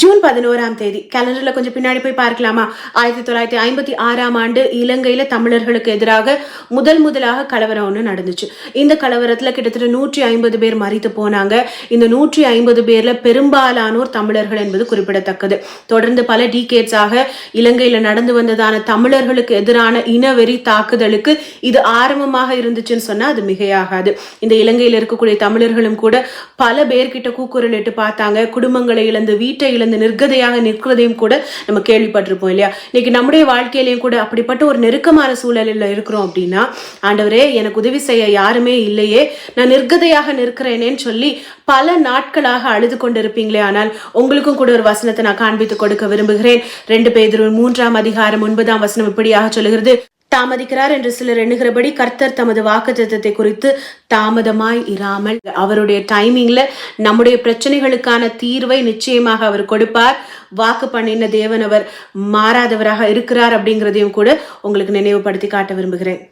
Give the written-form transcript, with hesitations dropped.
June 11ஆம் தேதி கேலண்டர்ல கொஞ்சம் பின்னாடி போய் பார்க்கலாமா? 1956ஆம் ஆண்டு இலங்கையில தமிழர்களுக்கு எதிராக முதலாக கலவரம் ஒன்று நடந்துச்சு. இந்த கலவரத்துல கிட்டத்தட்ட 150 பேர் மரித்து போனாங்க. இந்த 150 பேர்ல பெரும்பாலானோர் தமிழர்கள் என்பது குறிப்பிடத்தக்கது. தொடர்ந்து பல டிகேட்ஸாக இலங்கையில நடந்து வந்ததான தமிழர்களுக்கு எதிரான இனவெறி தாக்குதலுக்கு இது ஆரம்பமாக இருந்துச்சுன்னு சொன்னா அது மிகையாகாது. இந்த இலங்கையில இருக்கக்கூடிய தமிழர்களும் கூட பல பேர்கிட்ட கூக்குரல் இட்டு பார்த்தாங்க. குடும்பங்களை இழந்து, வீட்டை இழந்து நிர்கதையாக நிற்கிறதையும் கூட நம்ம கேள்விப்பட்டிருப்போம் இல்லையா? இன்னைக்கு நம்முடைய வாழ்க்கையிலையும் கூட அப்படிப்பட்ட ஒரு நெருக்கமான சூழலில் இருக்கிறோம் அப்படின்னா, ஆண்டவரே எனக்கு உதவி செய்ய யாருமே இல்லையே, நான் நிர்கதையாக நிற்கிறேனேன்னு சொல்லி பல நாட்களாக அழுது கொண்டிருப்பீங்களே. ஆனால் உங்களுக்கும் கூட ஒரு வசனத்தை நான் காண்பித்து கொடுக்க விரும்புகிறேன். 2 பேதுரு 3ஆம் அதிகாரம் 9ஆம் வசனம் இப்படியாக சொல்லுகிறது: தாமதிக்கிறார் என்று சிலர் எண்ணுகிறபடி கர்த்தர் தமது வாக்குத்தத்தத்தை குறித்து தாமதமாய் இராமல் அவருடைய டைமிங்ல நம்முடைய பிரச்சனைகளுக்கான தீர்வை நிச்சயமாக அவர் கொடுப்பார். வாக்கு பண்ணின தேவன் அவர் மாறாதவராக இருக்கிறார் அப்படிங்கிறதையும் கூட உங்களுக்கு நினைவுபடுத்தி காட்ட விரும்புகிறேன்.